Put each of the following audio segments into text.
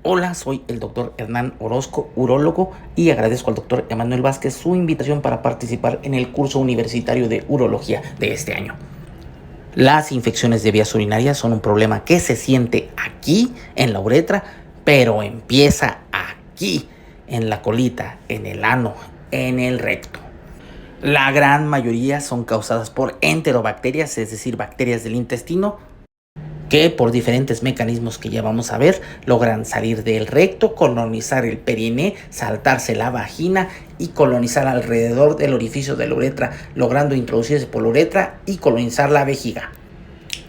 Hola, soy el doctor Hernán Orozco, urólogo, y agradezco al doctor Emanuel Vázquez su invitación para participar en el curso universitario de urología de este año. Las infecciones de vías urinarias son un problema que se siente aquí, en la uretra, pero empieza aquí, en la colita, en el ano, en el recto. La gran mayoría son causadas por enterobacterias, es decir, bacterias del intestino, que por diferentes mecanismos que ya vamos a ver, logran salir del recto, colonizar el periné, saltarse la vagina y colonizar alrededor del orificio de la uretra, logrando introducirse por la uretra y colonizar la vejiga.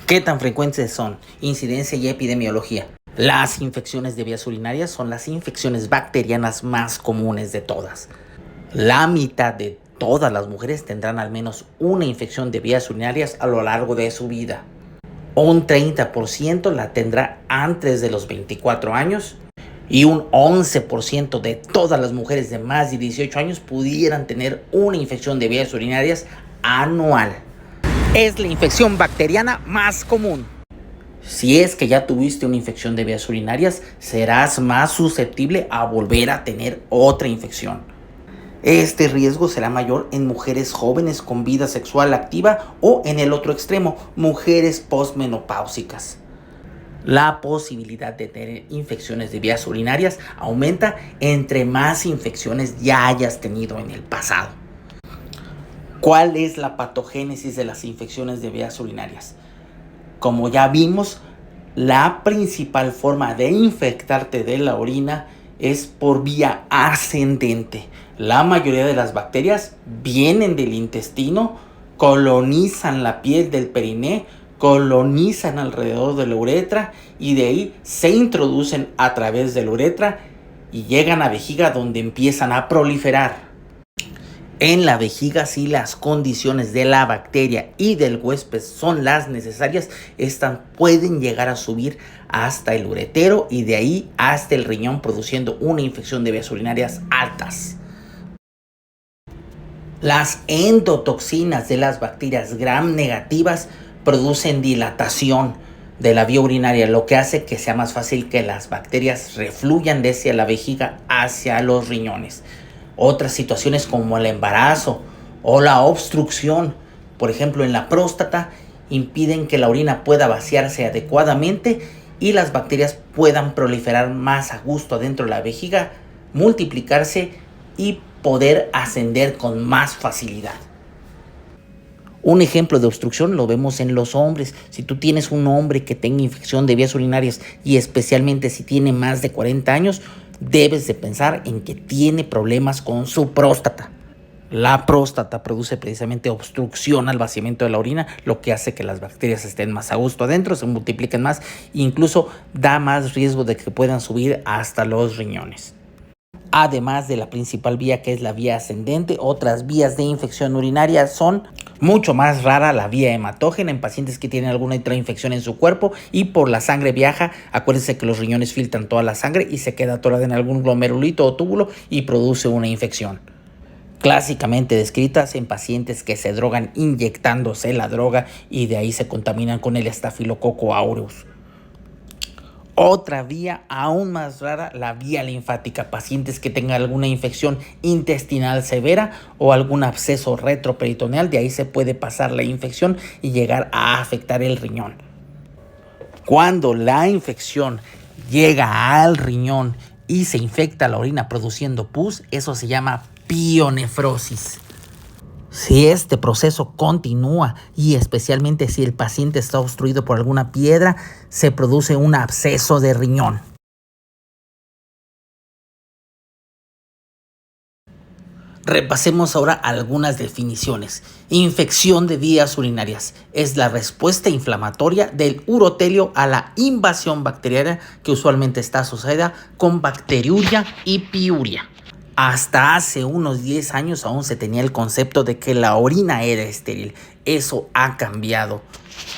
¿Qué tan frecuentes son? Incidencia y epidemiología. Las infecciones de vías urinarias son las infecciones bacterianas más comunes de todas. La mitad de todas las mujeres tendrán al menos una infección de vías urinarias a lo largo de su vida. Un 30% la tendrá antes de los 24 años y un 11% de todas las mujeres de más de 18 años pudieran tener una infección de vías urinarias anual. Es la infección bacteriana más común. Si es que ya tuviste una infección de vías urinarias, serás más susceptible a volver a tener otra infección. Este riesgo será mayor en mujeres jóvenes con vida sexual activa o en el otro extremo, mujeres postmenopáusicas. La posibilidad de tener infecciones de vías urinarias aumenta entre más infecciones ya hayas tenido en el pasado. ¿Cuál es la patogénesis de las infecciones de vías urinarias? Como ya vimos, la principal forma de infectarte de la orina es por vía ascendente. La mayoría de las bacterias vienen del intestino, colonizan la piel del periné, colonizan alrededor de la uretra y de ahí se introducen a través de la uretra y llegan a vejiga, donde empiezan a proliferar. En la vejiga, si las condiciones de la bacteria y del huésped son las necesarias, estas pueden llegar a subir hasta el uretero y de ahí hasta el riñón, produciendo una infección de vías urinarias altas. Las endotoxinas de las bacterias gram negativas producen dilatación de la vía urinaria, lo que hace que sea más fácil que las bacterias refluyan desde la vejiga hacia los riñones. Otras situaciones como el embarazo o la obstrucción, por ejemplo en la próstata, impiden que la orina pueda vaciarse adecuadamente y las bacterias puedan proliferar más a gusto adentro de la vejiga, multiplicarse y poder ascender con más facilidad. Un ejemplo de obstrucción lo vemos en los hombres. Si tú tienes un hombre que tenga infección de vías urinarias y especialmente si tiene más de 40 años, debes de pensar en que tiene problemas con su próstata. La próstata produce precisamente obstrucción al vaciamiento de la orina, lo que hace que las bacterias estén más a gusto adentro, se multipliquen más e incluso da más riesgo de que puedan subir hasta los riñones. Además de la principal vía, que es la vía ascendente, otras vías de infección urinaria son mucho más rara la vía hematógena en pacientes que tienen alguna otra infección en su cuerpo y por la sangre viaja. Acuérdense que los riñones filtran toda la sangre y se queda atorada en algún glomerulito o túbulo y produce una infección. Clásicamente descritas en pacientes que se drogan inyectándose la droga y de ahí se contaminan con el estafilococo aureus. Otra vía aún más rara, la vía linfática. Pacientes que tengan alguna infección intestinal severa o algún absceso retroperitoneal, de ahí se puede pasar la infección y llegar a afectar el riñón. Cuando la infección llega al riñón y se infecta la orina produciendo pus, eso se llama pionefrosis. Si este proceso continúa y especialmente si el paciente está obstruido por alguna piedra, se produce un absceso de riñón. Repasemos ahora algunas definiciones. Infección de vías urinarias es la respuesta inflamatoria del urotelio a la invasión bacteriana que usualmente está asociada con bacteriuria y piuria. Hasta hace unos 10 años aún se tenía el concepto de que la orina era estéril. Eso ha cambiado.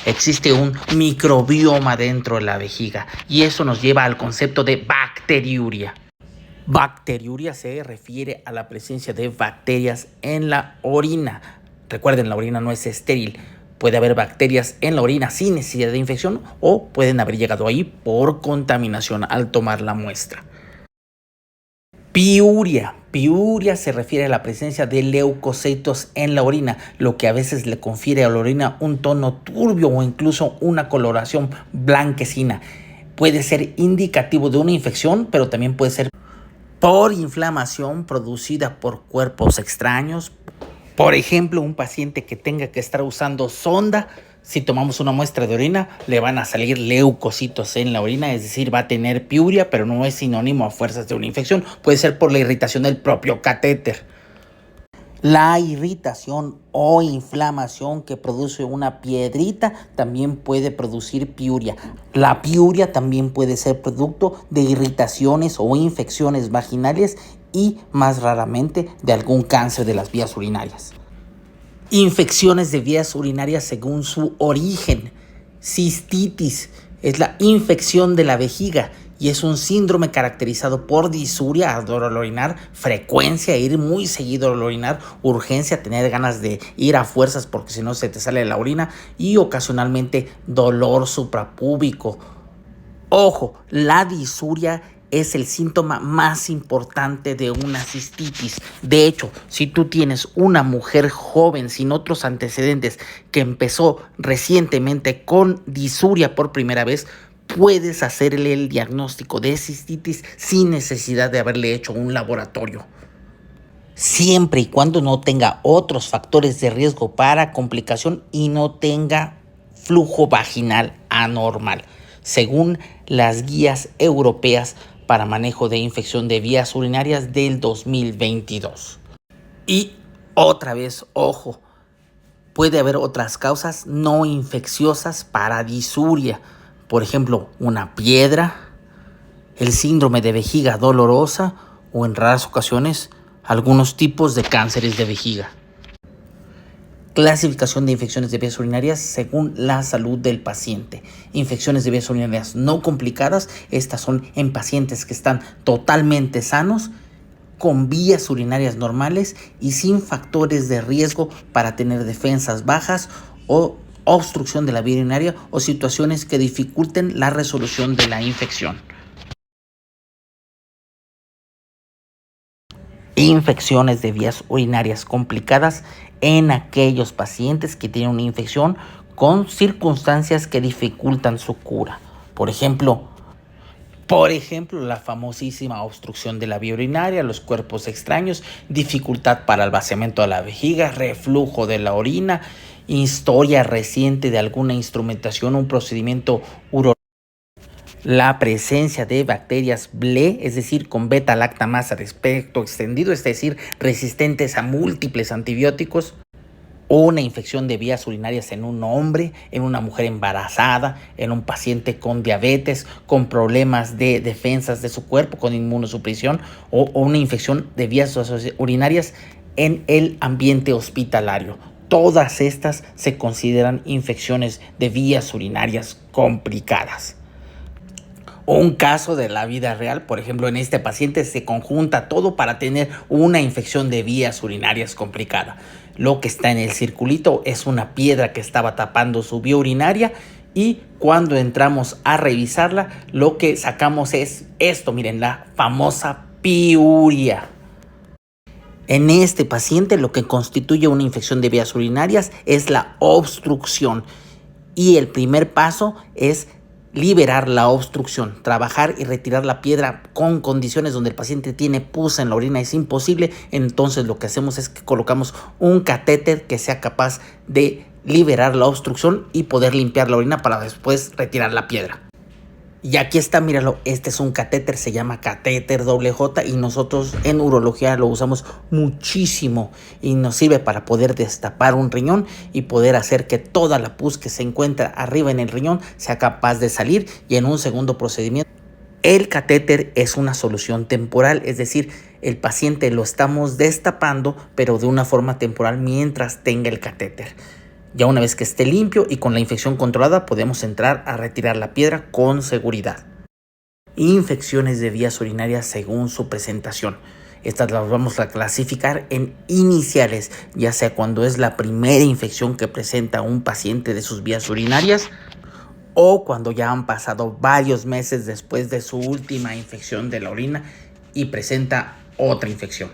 Existe un microbioma dentro de la vejiga y eso nos lleva al concepto de bacteriuria. Bacteriuria se refiere a la presencia de bacterias en la orina. Recuerden, la orina no es estéril. Puede haber bacterias en la orina sin necesidad de infección o pueden haber llegado ahí por contaminación al tomar la muestra. Piuria. Piuria se refiere a la presencia de leucocitos en la orina, lo que a veces le confiere a la orina un tono turbio o incluso una coloración blanquecina. Puede ser indicativo de una infección, pero también puede ser por inflamación producida por cuerpos extraños. Por ejemplo, un paciente que tenga que estar usando sonda, si tomamos una muestra de orina, le van a salir leucocitos en la orina, es decir, va a tener piuria, pero no es sinónimo a fuerzas de una infección. Puede ser por la irritación del propio catéter. La irritación o inflamación que produce una piedrita también puede producir piuria. La piuria también puede ser producto de irritaciones o infecciones vaginales y más raramente de algún cáncer de las vías urinarias. Infecciones de vías urinarias según su origen. Cistitis es la infección de la vejiga y es un síndrome caracterizado por disuria al orinar, frecuencia, ir muy seguido al orinar, urgencia, tener ganas de ir a fuerzas porque si no se te sale la orina y ocasionalmente dolor suprapúbico. Ojo, la disuria es el síntoma más importante de una cistitis. De hecho, si tú tienes una mujer joven sin otros antecedentes que empezó recientemente con disuria por primera vez, puedes hacerle el diagnóstico de cistitis sin necesidad de haberle hecho un laboratorio. Siempre y cuando no tenga otros factores de riesgo para complicación y no tenga flujo vaginal anormal, según las guías europeas para manejo de infección de vías urinarias del 2022. Y otra vez, ojo, puede haber otras causas no infecciosas para disuria, por ejemplo, una piedra, el síndrome de vejiga dolorosa o en raras ocasiones algunos tipos de cánceres de vejiga. Clasificación de infecciones de vías urinarias según la salud del paciente. Infecciones de vías urinarias no complicadas, estas son en pacientes que están totalmente sanos, con vías urinarias normales y sin factores de riesgo para tener defensas bajas o obstrucción de la vía urinaria o situaciones que dificulten la resolución de la infección. Infecciones de vías urinarias complicadas en aquellos pacientes que tienen una infección con circunstancias que dificultan su cura. Por ejemplo, la famosísima obstrucción de la vía urinaria, los cuerpos extraños, dificultad para el vaciamiento de la vejiga, reflujo de la orina, historia reciente de alguna instrumentación, un procedimiento urológico. La presencia de bacterias BLE, es decir, con beta-lactamasa de espectro extendido, es decir, resistentes a múltiples antibióticos, o una infección de vías urinarias en un hombre, en una mujer embarazada, en un paciente con diabetes, con problemas de defensas de su cuerpo, con inmunosupresión, o una infección de vías urinarias en el ambiente hospitalario. Todas estas se consideran infecciones de vías urinarias complicadas. Un caso de la vida real, por ejemplo, en este paciente se conjunta todo para tener una infección de vías urinarias complicada. Lo que está en el circulito es una piedra que estaba tapando su vía urinaria y cuando entramos a revisarla, lo que sacamos es esto, miren, la famosa piuria. En este paciente lo que constituye una infección de vías urinarias es la obstrucción y el primer paso es liberar la obstrucción, trabajar y retirar la piedra con condiciones donde el paciente tiene pus en la orina es imposible. Entonces lo que hacemos es que colocamos un catéter que sea capaz de liberar la obstrucción y poder limpiar la orina para después retirar la piedra. Y aquí está, míralo, este es un catéter, se llama catéter WJ y nosotros en urología lo usamos muchísimo y nos sirve para poder destapar un riñón y poder hacer que toda la pus que se encuentra arriba en el riñón sea capaz de salir. Y en un segundo procedimiento, el catéter es una solución temporal, es decir, el paciente lo estamos destapando pero de una forma temporal mientras tenga el catéter. Ya una vez que esté limpio y con la infección controlada, podemos entrar a retirar la piedra con seguridad. Infecciones de vías urinarias según su presentación. Estas las vamos a clasificar en iniciales, ya sea cuando es la primera infección que presenta un paciente de sus vías urinarias o cuando ya han pasado varios meses después de su última infección de la orina y presenta otra infección.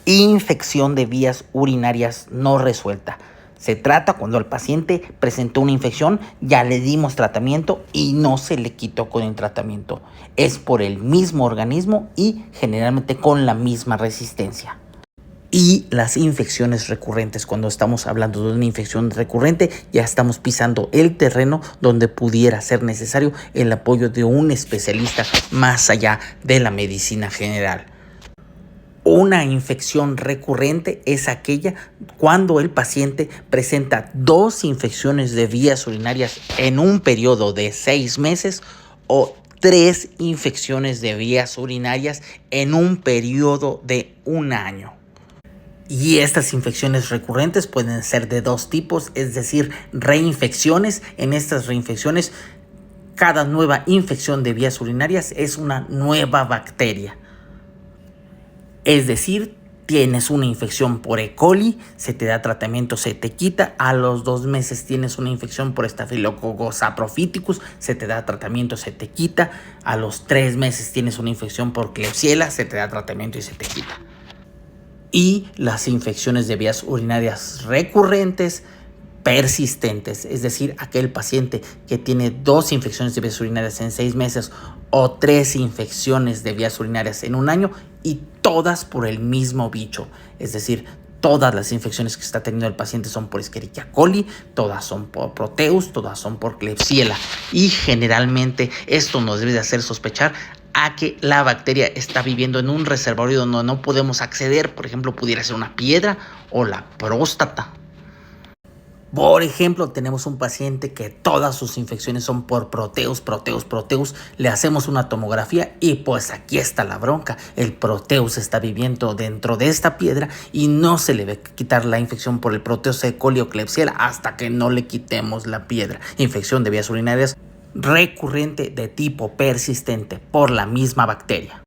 Infección de vías urinarias no resuelta. Se trata cuando el paciente presentó una infección, ya le dimos tratamiento y no se le quitó con el tratamiento. Es por el mismo organismo y generalmente con la misma resistencia. Y las infecciones recurrentes, cuando estamos hablando de una infección recurrente, ya estamos pisando el terreno donde pudiera ser necesario el apoyo de un especialista más allá de la medicina general. Una infección recurrente es aquella cuando el paciente presenta 2 infecciones de vías urinarias en un periodo de 6 meses o 3 infecciones de vías urinarias en un periodo de 1 año. Y estas infecciones recurrentes pueden ser de 2 tipos, es decir, reinfecciones. En estas reinfecciones, cada nueva infección de vías urinarias es una nueva bacteria. Es decir, tienes una infección por E. coli, se te da tratamiento, se te quita. A los 2 meses tienes una infección por Staphylococcus saprophyticus, se te da tratamiento, se te quita. A los 3 meses tienes una infección por Klebsiella, se te da tratamiento y se te quita. Y las infecciones de vías urinarias recurrentes, persistentes, es decir, aquel paciente que tiene 2 infecciones de vías urinarias en 6 meses o 3 infecciones de vías urinarias en 1 año y todas por el mismo bicho, es decir, todas las infecciones que está teniendo el paciente son por Escherichia coli, todas son por Proteus, todas son por Klebsiella y generalmente esto nos debe de hacer sospechar a que la bacteria está viviendo en un reservorio donde no podemos acceder. Por ejemplo, pudiera ser una piedra o la próstata. Por ejemplo, tenemos un paciente que todas sus infecciones son por Proteus. Le hacemos una tomografía y pues aquí está la bronca. El Proteus está viviendo dentro de esta piedra y no se le va a quitar la infección por el Proteus E. coli o Klebsiella hasta que no le quitemos la piedra. Infección de vías urinarias recurrente de tipo persistente por la misma bacteria.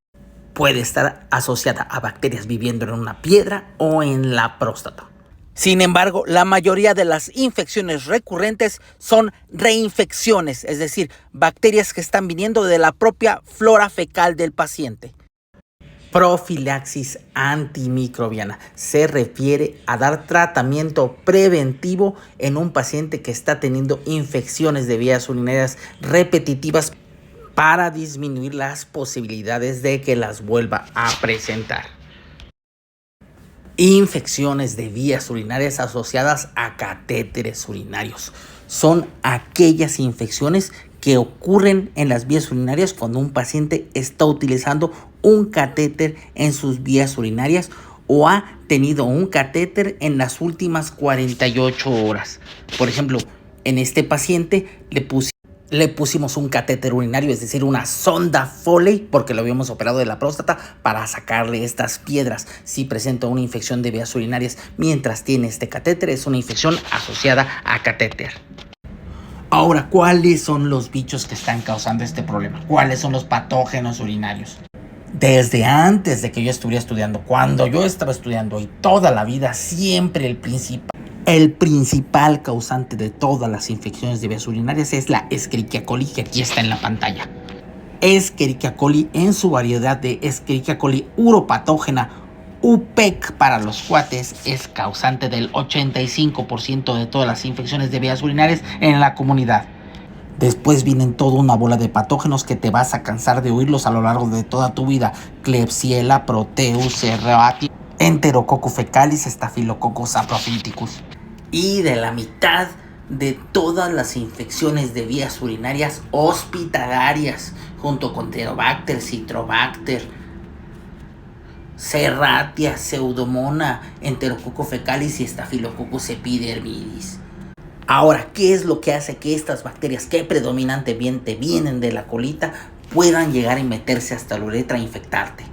Puede estar asociada a bacterias viviendo en una piedra o en la próstata. Sin embargo, la mayoría de las infecciones recurrentes son reinfecciones, es decir, bacterias que están viniendo de la propia flora fecal del paciente. Profilaxis antimicrobiana se refiere a dar tratamiento preventivo en un paciente que está teniendo infecciones de vías urinarias repetitivas para disminuir las posibilidades de que las vuelva a presentar. Infecciones de vías urinarias asociadas a catéteres urinarios. Son aquellas infecciones que ocurren en las vías urinarias cuando un paciente está utilizando un catéter en sus vías urinarias o ha tenido un catéter en las últimas 48 horas. Por ejemplo, en este paciente le pusimos un catéter urinario, es decir, una sonda Foley, porque lo habíamos operado de la próstata para sacarle estas piedras. Si presenta una infección de vías urinarias mientras tiene este catéter, es una infección asociada a catéter. Ahora, ¿cuáles son los bichos que están causando este problema? ¿Cuáles son los patógenos urinarios? Desde antes de que yo estuviera estudiando, cuando yo estaba estudiando y toda la vida, siempre el principal causante de todas las infecciones de vías urinarias es la Escherichia coli, que aquí está en la pantalla. Escherichia coli en su variedad de Escherichia coli uropatógena, UPEC para los cuates, es causante del 85% de todas las infecciones de vías urinarias en la comunidad. Después vienen toda una bola de patógenos que te vas a cansar de oírlos a lo largo de toda tu vida. Klebsiella, Proteus, Serratia, Enterococcus fecalis, Staphylococcus saprophyticus. Y de la mitad de todas las infecciones de vías urinarias hospitalarias, junto con Enterobacter, Citrobacter, Serratia, Pseudomonas, Enterococcus fecalis y Staphylococcus epidermidis. Ahora, ¿qué es lo que hace que estas bacterias que predominantemente vienen de la colita puedan llegar y meterse hasta la uretra e infectarte?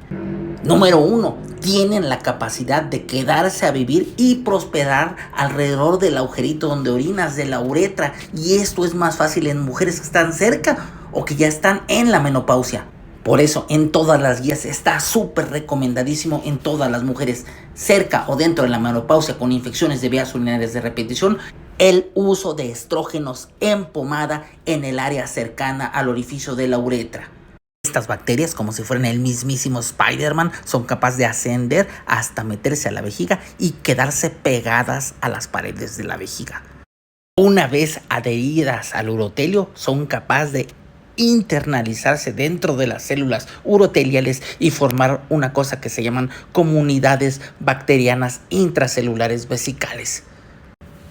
Número 1, tienen la capacidad de quedarse a vivir y prosperar alrededor del agujerito donde orinas, de la uretra, y esto es más fácil en mujeres que están cerca o que ya están en la menopausia. Por eso en todas las guías está súper recomendadísimo en todas las mujeres cerca o dentro de la menopausia con infecciones de vías urinarias de repetición el uso de estrógenos en pomada en el área cercana al orificio de la uretra. Estas bacterias, como si fueran el mismísimo Spider-Man, son capaces de ascender hasta meterse a la vejiga y quedarse pegadas a las paredes de la vejiga. Una vez adheridas al urotelio, son capaces de internalizarse dentro de las células uroteliales y formar una cosa que se llaman comunidades bacterianas intracelulares vesicales.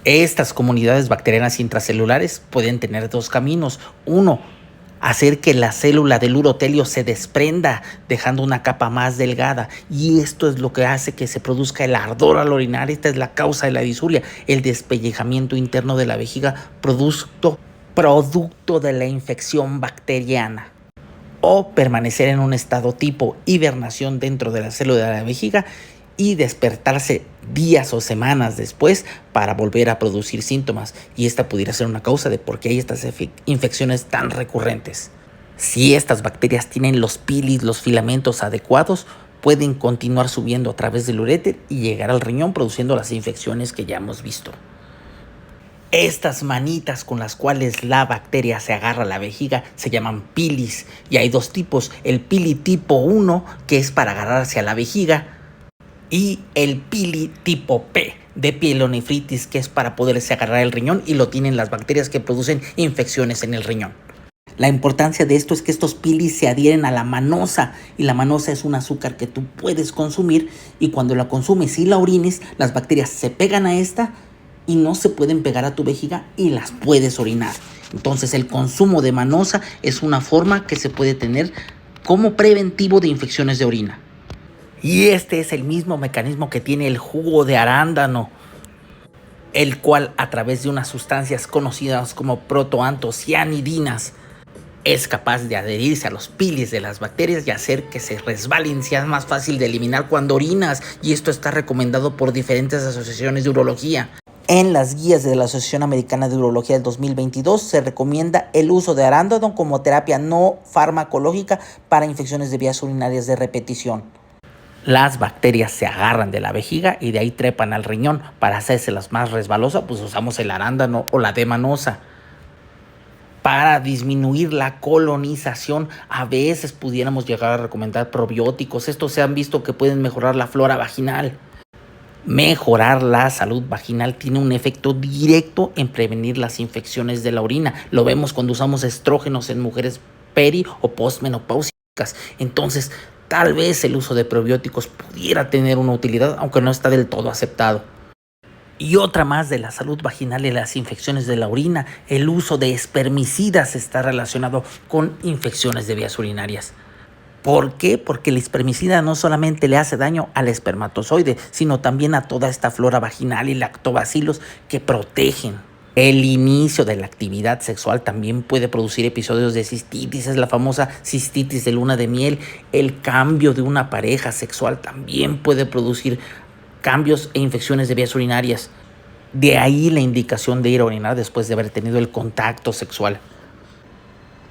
Estas comunidades bacterianas intracelulares pueden tener dos caminos. Uno, hacer que la célula del urotelio se desprenda, dejando una capa más delgada. Y esto es lo que hace que se produzca el ardor al orinar. Esta es la causa de la disuria, el despellejamiento interno de la vejiga, producto de la infección bacteriana. O permanecer en un estado tipo hibernación dentro de la célula de la vejiga y despertarse días o semanas después para volver a producir síntomas, y esta pudiera ser una causa de por qué hay estas infecciones tan recurrentes. Si estas bacterias tienen los pilis, los filamentos adecuados, pueden continuar subiendo a través del uréter y llegar al riñón produciendo las infecciones que ya hemos visto. Estas manitas con las cuales la bacteria se agarra a la vejiga se llaman pilis, y hay dos tipos: el pili tipo 1, que es para agarrarse a la vejiga, y el pili tipo P de pielonefritis, que es para poderse agarrar el riñón, y lo tienen las bacterias que producen infecciones en el riñón. La importancia de esto es que estos pilis se adhieren a la manosa, y la manosa es un azúcar que tú puedes consumir, y cuando la consumes y la orines, las bacterias se pegan a esta y no se pueden pegar a tu vejiga y las puedes orinar. Entonces el consumo de manosa es una forma que se puede tener como preventivo de infecciones de orina. Y este es el mismo mecanismo que tiene el jugo de arándano, el cual a través de unas sustancias conocidas como protoantocianidinas es capaz de adherirse a los pilis de las bacterias y hacer que se resbalen, sea más fácil de eliminar cuando orinas, y esto está recomendado por diferentes asociaciones de urología. En las guías de la Asociación Americana de Urología del 2022 se recomienda el uso de arándano como terapia no farmacológica para infecciones de vías urinarias de repetición. Las bacterias se agarran de la vejiga y de ahí trepan al riñón. Para hacérselas más resbalosas, pues usamos el arándano o la D-manosa. Para disminuir la colonización, a veces pudiéramos llegar a recomendar probióticos. Estos se han visto que pueden mejorar la flora vaginal. Mejorar la salud vaginal tiene un efecto directo en prevenir las infecciones de la orina. Lo vemos cuando usamos estrógenos en mujeres peri o postmenopáusicas. Entonces, tal vez el uso de probióticos pudiera tener una utilidad, aunque no está del todo aceptado. Y otra más de la salud vaginal y las infecciones de la orina: el uso de espermicidas está relacionado con infecciones de vías urinarias. ¿Por qué? Porque el espermicida no solamente le hace daño al espermatozoide, sino también a toda esta flora vaginal y lactobacilos que protegen. El inicio de la actividad sexual también puede producir episodios de cistitis, es la famosa cistitis de luna de miel. El cambio de una pareja sexual también puede producir cambios e infecciones de vías urinarias. De ahí la indicación de ir a orinar después de haber tenido el contacto sexual.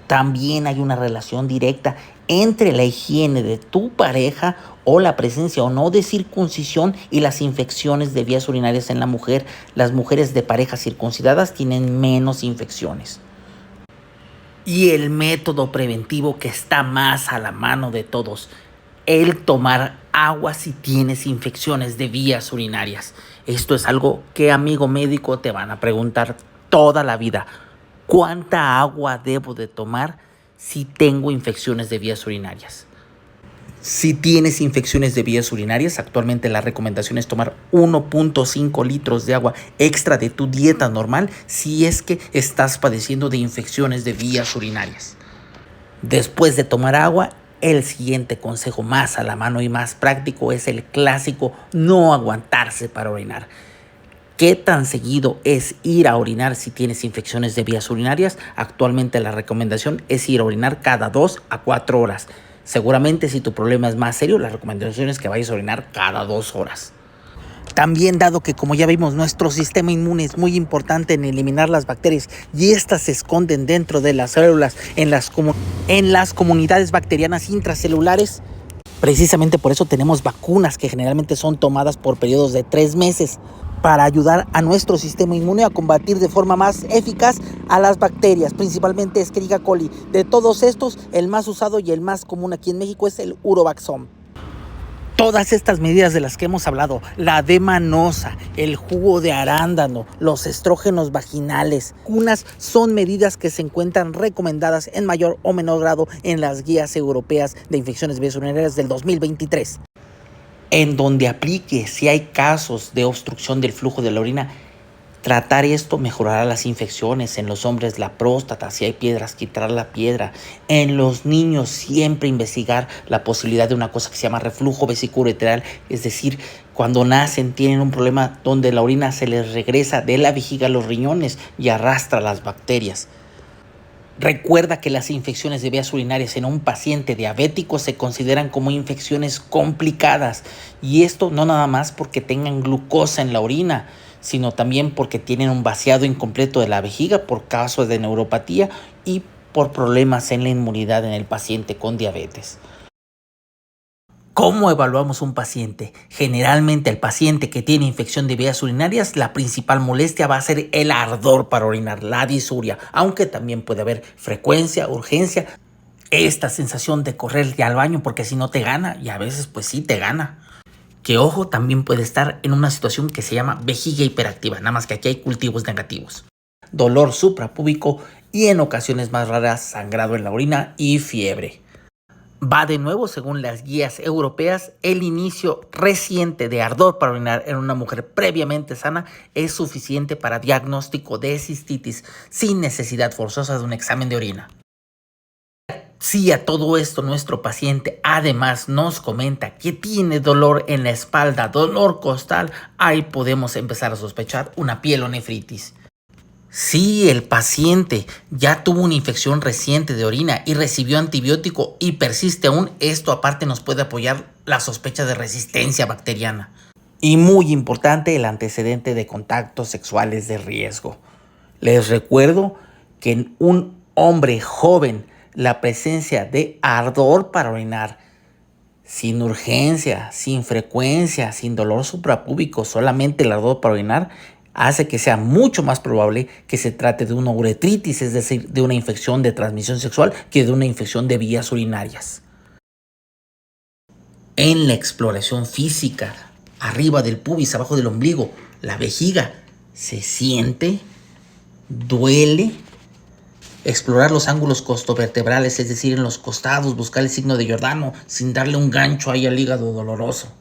También hay una relación directa entre la higiene de tu pareja o la presencia o no de circuncisión y las infecciones de vías urinarias en la mujer. Las mujeres de parejas circuncidadas tienen menos infecciones. Y el método preventivo que está más a la mano de todos: el tomar agua si tienes infecciones de vías urinarias. Esto es algo que, amigo médico, te van a preguntar toda la vida. ¿Cuánta agua debo de tomar si tengo infecciones de vías urinarias? Si tienes infecciones de vías urinarias, actualmente la recomendación es tomar 1.5 litros de agua extra de tu dieta normal si es que estás padeciendo de infecciones de vías urinarias. Después de tomar agua, el siguiente consejo más a la mano y más práctico es el clásico: no aguantarse para orinar. ¿Qué tan seguido es ir a orinar si tienes infecciones de vías urinarias? Actualmente la recomendación es ir a orinar cada 2 a 4 horas. Seguramente si tu problema es más serio, la recomendación es que vayas a orinar cada 2 horas. También, dado que, como ya vimos, nuestro sistema inmune es muy importante en eliminar las bacterias y estas se esconden dentro de las células, en las comunidades bacterianas intracelulares. Precisamente por eso tenemos vacunas que generalmente son tomadas por periodos de 3 meses para ayudar a nuestro sistema inmune a combatir de forma más eficaz a las bacterias, principalmente Escherichia coli. De todos estos, el más usado y el más común aquí en México es el Urovaxom. Todas estas medidas de las que hemos hablado, la D-manosa, el jugo de arándano, los estrógenos vaginales, unas son medidas que se encuentran recomendadas en mayor o menor grado en las guías europeas de infecciones de vías urinarias del 2023. En donde aplique, si hay casos de obstrucción del flujo de la orina, tratar esto mejorará las infecciones. En los hombres, la próstata, si hay piedras, quitar la piedra. En los niños, siempre investigar la posibilidad de una cosa que se llama reflujo vesicoureteral, es decir, cuando nacen tienen un problema donde la orina se les regresa de la vejiga a los riñones y arrastra las bacterias. Recuerda que las infecciones de vías urinarias en un paciente diabético se consideran como infecciones complicadas, y esto no nada más porque tengan glucosa en la orina, sino también porque tienen un vaciado incompleto de la vejiga por casos de neuropatía y por problemas en la inmunidad en el paciente con diabetes. ¿Cómo evaluamos un paciente? Generalmente el paciente que tiene infección de vías urinarias, la principal molestia va a ser el ardor para orinar, la disuria, aunque también puede haber frecuencia, urgencia, esta sensación de correr ya al baño porque si no te gana, y a veces pues sí te gana. Que ojo, también puede estar en una situación que se llama vejiga hiperactiva, nada más que aquí hay cultivos negativos. Dolor suprapúbico y en ocasiones más raras sangrado en la orina y fiebre. Va de nuevo, según las guías europeas, el inicio reciente de ardor para orinar en una mujer previamente sana es suficiente para diagnóstico de cistitis sin necesidad forzosa de un examen de orina. Si a todo esto nuestro paciente además nos comenta que tiene dolor en la espalda, dolor costal, ahí podemos empezar a sospechar una pielonefritis. Si el paciente ya tuvo una infección reciente de orina y recibió antibiótico y persiste aún, esto aparte nos puede apoyar la sospecha de resistencia bacteriana. Y muy importante, el antecedente de contactos sexuales de riesgo. Les recuerdo que en un hombre joven, la presencia de ardor para orinar, sin urgencia, sin frecuencia, sin dolor suprapúbico, solamente el ardor para orinar, hace que sea mucho más probable que se trate de una uretritis, es decir, de una infección de transmisión sexual, que de una infección de vías urinarias. En la exploración física, arriba del pubis, abajo del ombligo, la vejiga, se siente, duele. Explorar los ángulos costovertebrales, es decir, en los costados, buscar el signo de Giordano sin darle un gancho ahí al hígado doloroso.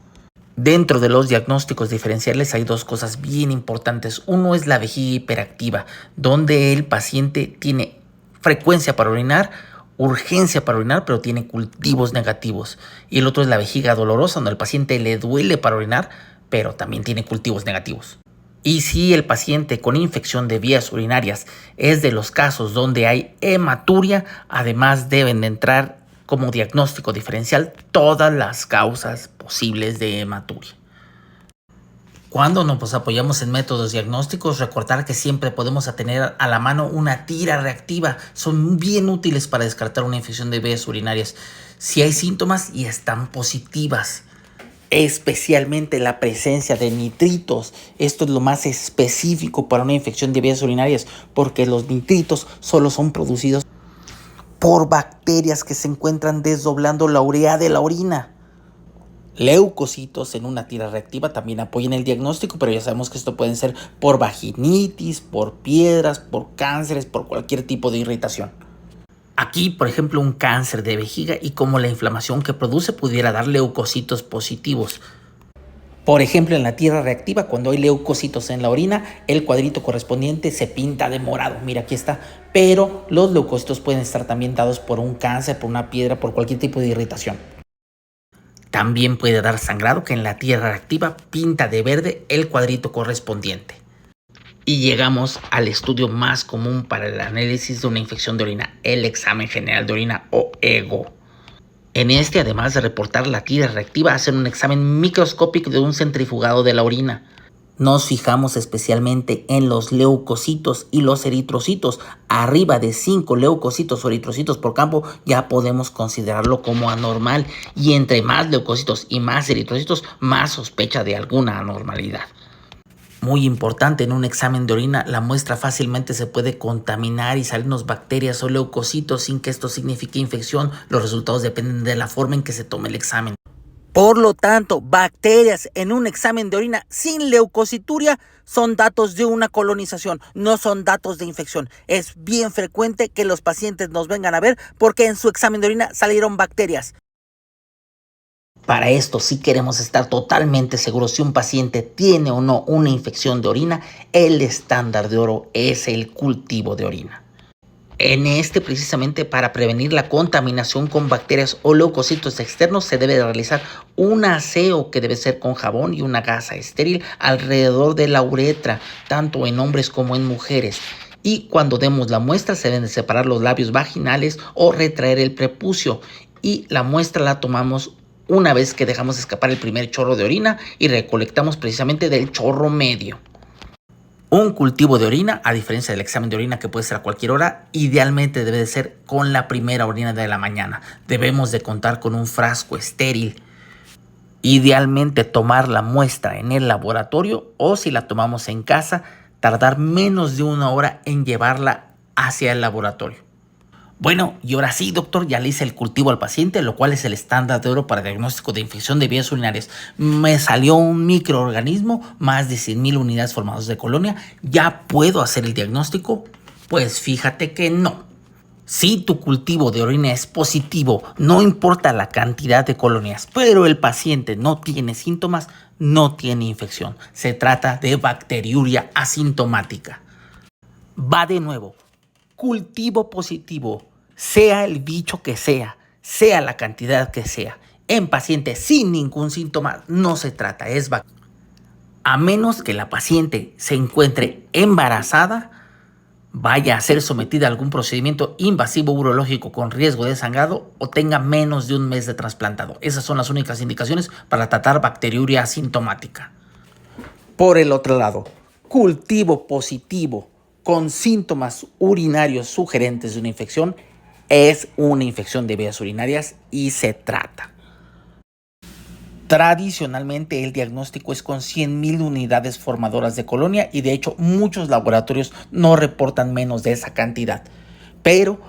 Dentro de los diagnósticos diferenciales hay dos cosas bien importantes. Uno es la vejiga hiperactiva, donde el paciente tiene frecuencia para orinar, urgencia para orinar, pero tiene cultivos negativos. Y el otro es la vejiga dolorosa, donde al paciente le duele para orinar, pero también tiene cultivos negativos. Y si el paciente con infección de vías urinarias es de los casos donde hay hematuria, además deben de entrar como diagnóstico diferencial todas las causas posibles de hematuria. Cuando nos apoyamos en métodos diagnósticos, recordar que siempre podemos tener a la mano una tira reactiva. Son bien útiles para descartar una infección de vías urinarias si hay síntomas y están positivas. Especialmente la presencia de nitritos. Esto es lo más específico para una infección de vías urinarias, porque los nitritos solo son producidos por bacterias que se encuentran desdoblando la urea de la orina. Leucocitos en una tira reactiva también apoyan el diagnóstico, pero ya sabemos que esto pueden ser por vaginitis, por piedras, por cánceres, por cualquier tipo de irritación. Aquí, por ejemplo, un cáncer de vejiga y cómo la inflamación que produce pudiera dar leucocitos positivos. Por ejemplo, en la tira reactiva, cuando hay leucocitos en la orina, el cuadrito correspondiente se pinta de morado. Mira, aquí está. Pero los leucocitos pueden estar también dados por un cáncer, por una piedra, por cualquier tipo de irritación. También puede dar sangrado, que en la tira reactiva pinta de verde el cuadrito correspondiente. Y llegamos al estudio más común para el análisis de una infección de orina, el examen general de orina o EGO. En este, además de reportar la tira reactiva, hacen un examen microscópico de un centrifugado de la orina. Nos fijamos especialmente en los leucocitos y los eritrocitos. Arriba de 5 leucocitos o eritrocitos por campo ya podemos considerarlo como anormal. Y entre más leucocitos y más eritrocitos, más sospecha de alguna anormalidad. Muy importante, en un examen de orina, la muestra fácilmente se puede contaminar y salirnos bacterias o leucocitos sin que esto signifique infección. Los resultados dependen de la forma en que se tome el examen. Por lo tanto, bacterias en un examen de orina sin leucocituria son datos de una colonización, no son datos de infección. Es bien frecuente que los pacientes nos vengan a ver porque en su examen de orina salieron bacterias. Para esto, si queremos estar totalmente seguros si un paciente tiene o no una infección de orina, el estándar de oro es el cultivo de orina. En este, precisamente para prevenir la contaminación con bacterias o leucocitos externos, se debe realizar un aseo que debe ser con jabón y una gasa estéril alrededor de la uretra, tanto en hombres como en mujeres. Y cuando demos la muestra, se deben separar los labios vaginales o retraer el prepucio. Y la muestra la tomamos una vez que dejamos escapar el primer chorro de orina y recolectamos precisamente del chorro medio. Un cultivo de orina, a diferencia del examen de orina que puede ser a cualquier hora, idealmente debe de ser con la primera orina de la mañana. Debemos de contar con un frasco estéril. Idealmente tomar la muestra en el laboratorio o si la tomamos en casa, tardar menos de 1 hora en llevarla hacia el laboratorio. Bueno, y ahora sí, doctor, ya le hice el cultivo al paciente, lo cual es el estándar de oro para diagnóstico de infección de vías urinarias. Me salió un microorganismo, más de 100,000 unidades formadoras de colonia. ¿Ya puedo hacer el diagnóstico? Pues fíjate que no. Si tu cultivo de orina es positivo, no importa la cantidad de colonias, pero el paciente no tiene síntomas, no tiene infección. Se trata de bacteriuria asintomática. Va de nuevo. Cultivo positivo, sea el bicho que sea la cantidad que sea, en pacientes sin ningún síntoma no se trata, es bacteria. A menos que la paciente se encuentre embarazada, vaya a ser sometida a algún procedimiento invasivo urológico con riesgo de sangrado o tenga menos de 1 mes de trasplantado. Esas son las únicas indicaciones para tratar bacteriuria asintomática. Por el otro lado, cultivo positivo con síntomas urinarios sugerentes de una infección es una infección de vías urinarias y se trata. Tradicionalmente el diagnóstico es con 100,000 unidades formadoras de colonia y de hecho muchos laboratorios no reportan menos de esa cantidad. Pero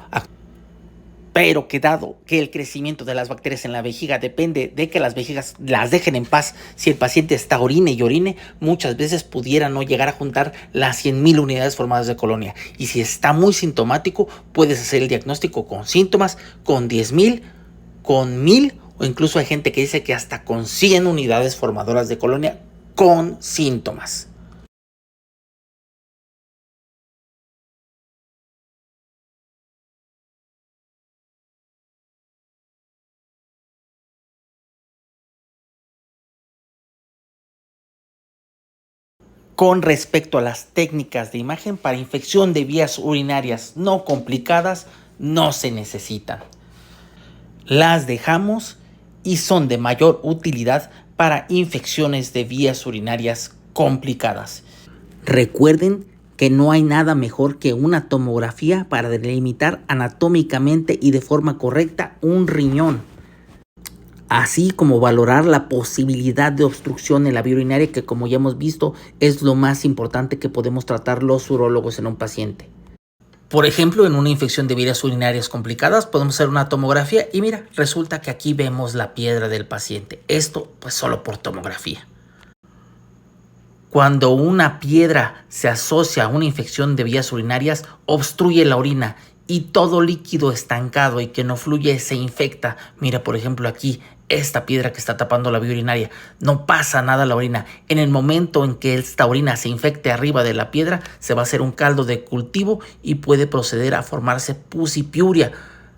que dado que el crecimiento de las bacterias en la vejiga depende de que las vejigas las dejen en paz, si el paciente está orine y orine, muchas veces pudiera no llegar a juntar las 100,000 unidades formadas de colonia. Y si está muy sintomático, puedes hacer el diagnóstico con síntomas, con 10,000, con 1,000 o incluso hay gente que dice que hasta con 100 unidades formadoras de colonia con síntomas. Con respecto a las técnicas de imagen para infección de vías urinarias no complicadas, no se necesitan. Las dejamos y son de mayor utilidad para infecciones de vías urinarias complicadas. Recuerden que no hay nada mejor que una tomografía para delimitar anatómicamente y de forma correcta un riñón, así como valorar la posibilidad de obstrucción en la vía urinaria, que como ya hemos visto es lo más importante que podemos tratar los urólogos en un paciente. Por ejemplo, en una infección de vías urinarias complicadas podemos hacer una tomografía y mira, resulta que aquí vemos la piedra del paciente. Esto pues solo por tomografía. Cuando una piedra se asocia a una infección de vías urinarias, obstruye la orina y todo líquido estancado y que no fluye se infecta. Mira, por ejemplo, aquí esta piedra que está tapando la vía urinaria. No pasa nada a la orina. En el momento en que esta orina se infecte arriba de la piedra, se va a hacer un caldo de cultivo y puede proceder a formarse pus y piuria.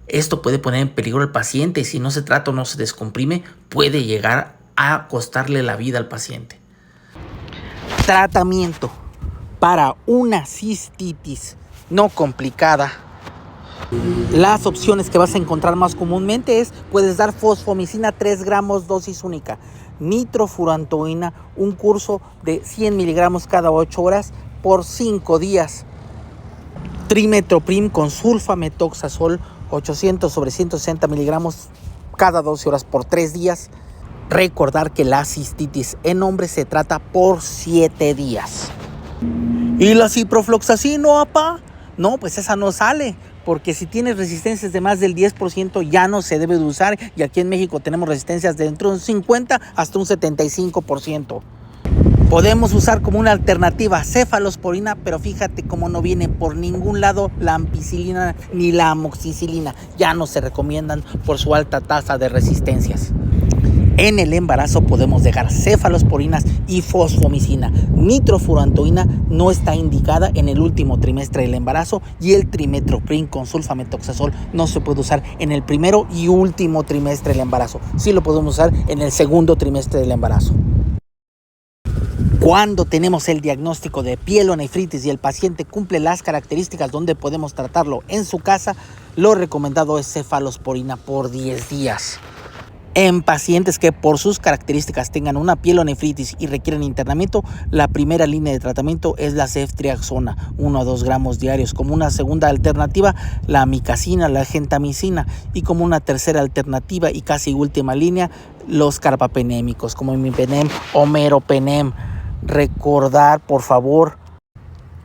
Esto puede poner en peligro al paciente y si no se trata o no se descomprime, puede llegar a costarle la vida al paciente. Tratamiento para una cistitis no complicada Las opciones que vas a encontrar más comúnmente puedes dar fosfomicina 3 gramos dosis única, nitrofurantoína, un curso de 100 miligramos cada 8 horas por 5 días, trimetoprim con sulfametoxazol 800 sobre 160 miligramos cada 12 horas por 3 días. Recordar que la cistitis en hombres se trata por 7 días. ¿Y la ciprofloxacino, apá? No, pues esa no sale, porque si tienes resistencias de más del 10% ya no se debe de usar, y aquí en México tenemos resistencias de entre un 50 hasta un 75%. Podemos usar como una alternativa cefalosporina, pero fíjate cómo no viene por ningún lado la ampicilina ni la amoxicilina. Ya no se recomiendan por su alta tasa de resistencias. En el embarazo podemos dejar cefalosporinas y fosfomicina. Nitrofurantoína no está indicada en el último trimestre del embarazo, y el trimetoprim con sulfametoxazol no se puede usar en el primero y último trimestre del embarazo. Sí lo podemos usar en el segundo trimestre del embarazo. Cuando tenemos el diagnóstico de pielonefritis y el paciente cumple las características donde podemos tratarlo en su casa, lo recomendado es cefalosporina por 10 días. En pacientes que por sus características tengan una pielonefritis y requieren internamiento, la primera línea de tratamiento es la ceftriaxona, 1 a 2 gramos diarios. Como una segunda alternativa, la amicacina, la gentamicina, y como una tercera alternativa y casi última línea, los carbapenémicos como imipenem o meropenem. Recordar, por favor,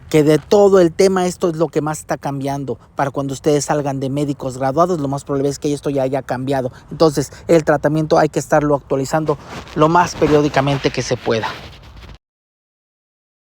que de todo el tema esto es lo que más está cambiando. Para cuando ustedes salgan de médicos graduados, lo más probable es que esto ya haya cambiado. Entonces, el tratamiento hay que estarlo actualizando lo más periódicamente que se pueda.